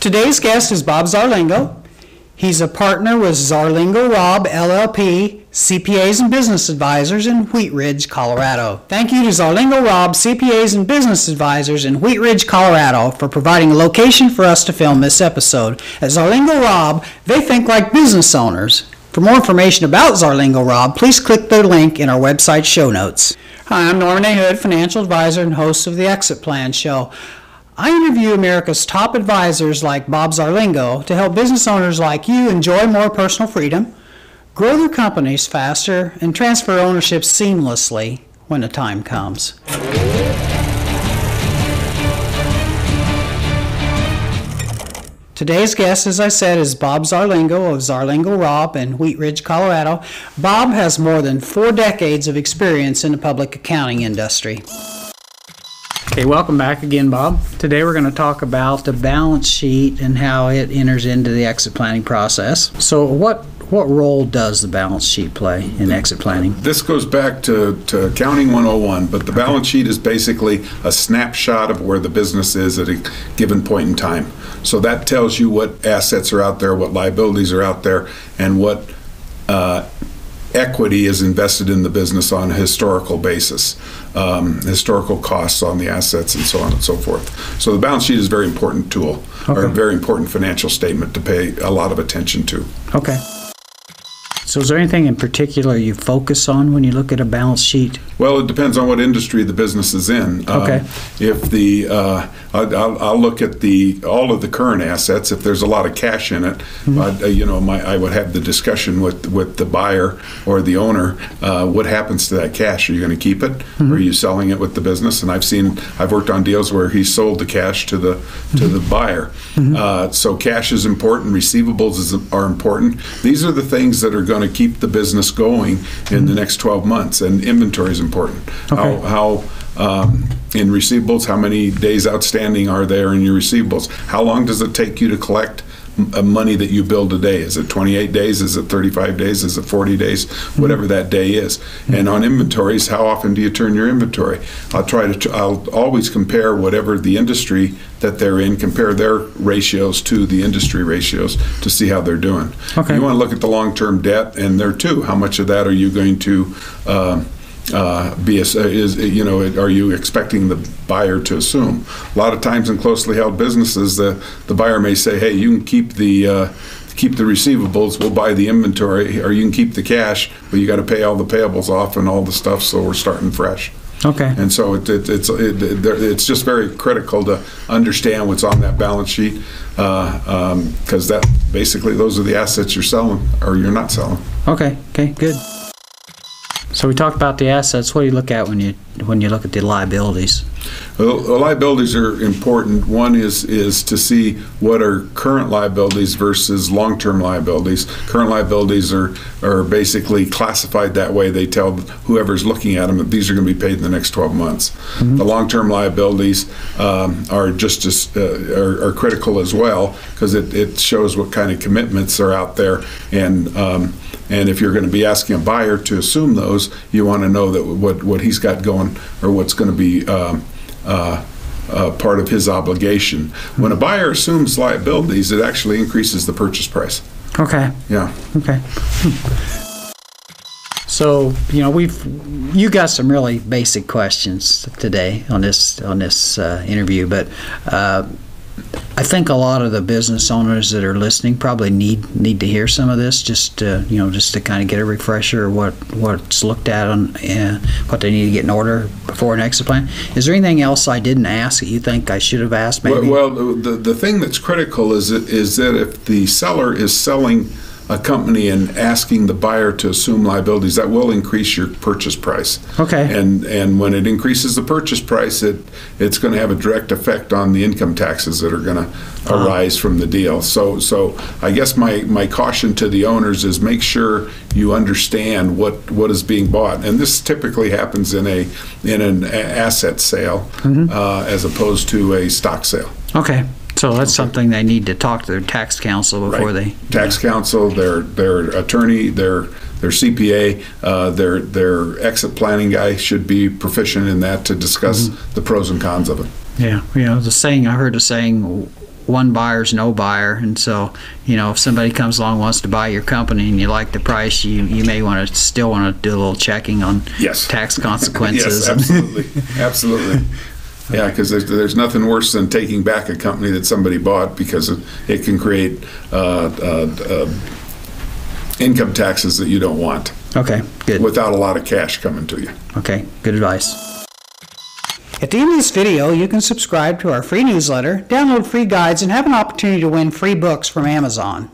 Today's guest is Bob Zarlengo. He's a partner with Zarlengo Robb, LLP, CPAs and Business Advisors in Wheat Ridge, Colorado. Thank you to Zarlengo Robb, CPAs and Business Advisors in Wheat Ridge, Colorado for providing a location for us to film this episode. At Zarlengo Robb, they think like business owners. For more information about Zarlengo Robb, please click the link in our website show notes. Hi, I'm Norman A. Hood, financial advisor and host of the Exit Plan Show. I interview America's top advisors like Bob Zarlengo to help business owners like you enjoy more personal freedom, grow their companies faster, and transfer ownership seamlessly when the time comes. Today's guest, as I said, is Bob Zarlengo of Zarlengo Robb in Wheat Ridge, Colorado. Bob has more than 4 decades of experience in the public accounting industry. Okay, welcome back again, Bob. Today we're going to talk about the balance sheet and how it enters into the exit planning process. So what role does the balance sheet play in exit planning? This goes back to Accounting 101, but the balance sheet is basically a snapshot of where the business is at a given point in time. So that tells you what assets are out there, what liabilities are out there, and what equity is invested in the business on a historical basis, historical costs on the assets, and so on and so forth. So the balance sheet is a very important tool, or a very important financial statement to pay a lot of attention to. Okay. So is there anything in particular you focus on when you look at a balance sheet? Well, it depends on what industry the business is in. If the I'll look at all of the current assets. If there's a lot of cash in it, I would have the discussion with the buyer or the owner. What happens to that cash? Are you going to keep it? Or are you selling it with the business? And I've worked on deals where he sold the cash to the buyer. So cash is important. Receivables are important. These are the things that are going to keep the business going in the next 12 months, and inventory is important. How in receivables, how many days outstanding are there in your receivables? How long does it take you to collect money that you bill today? Is it 28 days? Is it 35 days? Is it 40 days? Whatever that day is. And on inventories, how often do you turn your inventory? I'll always compare whatever the industry that they're in, compare their ratios to the industry ratios to see how they're doing. You want to look at the long-term debt, and there too, how much of that are you going to are you expecting the buyer to assume? A lot of times in closely held businesses, the buyer may say, hey, you can keep the receivables, we'll buy the inventory, or you can keep the cash, but you got to pay all the payables off and all the stuff, so we're starting fresh. And so it's just very critical to understand what's on that balance sheet, because that basically those are the assets you're selling or you're not selling. Okay, good. So we talked about the assets. What do you look at when you look at the liabilities? Well, the liabilities are important. One is to see what are current liabilities versus long-term liabilities. Current liabilities are basically classified that way. They tell whoever's looking at them that these are going to be paid in the next 12 months. The long-term liabilities are just as are critical as well, because it shows what kind of commitments are out there, and if you're going to be asking a buyer to assume those, you want to know that what he's got going, or what's going to be part of his obligation. When a buyer assumes liabilities, it actually increases the purchase price. So you got some really basic questions today on this interview, but I think a lot of the business owners that are listening probably need to hear some of this, just to kind of get a refresher of what's looked at on what they need to get in order before an exit plan. Is there anything else I didn't ask that you think I should have asked? Maybe. Well, the thing that's critical is that if the seller is selling a company and asking the buyer to assume liabilities, that will increase your purchase price. And when it increases the purchase price, it's going to have a direct effect on the income taxes that are going to arise from the deal. So I guess my caution to the owners is make sure you understand what is being bought, and this typically happens in an asset sale as opposed to a stock sale. So that's something they need to talk to their tax counsel before they... Tax counsel, their attorney, their CPA, their exit planning guy should be proficient in that to discuss the pros and cons of it. The saying, I heard a saying, one buyer's no buyer, and so if somebody comes along and wants to buy your company and you like the price, you may still want to do a little checking on Yes. tax consequences. Yes, absolutely, absolutely. Yeah, because there's nothing worse than taking back a company that somebody bought, because it can create income taxes that you don't want. Okay, good. Without a lot of cash coming to you. Okay, good advice. At the end of this video, you can subscribe to our free newsletter, download free guides, and have an opportunity to win free books from Amazon.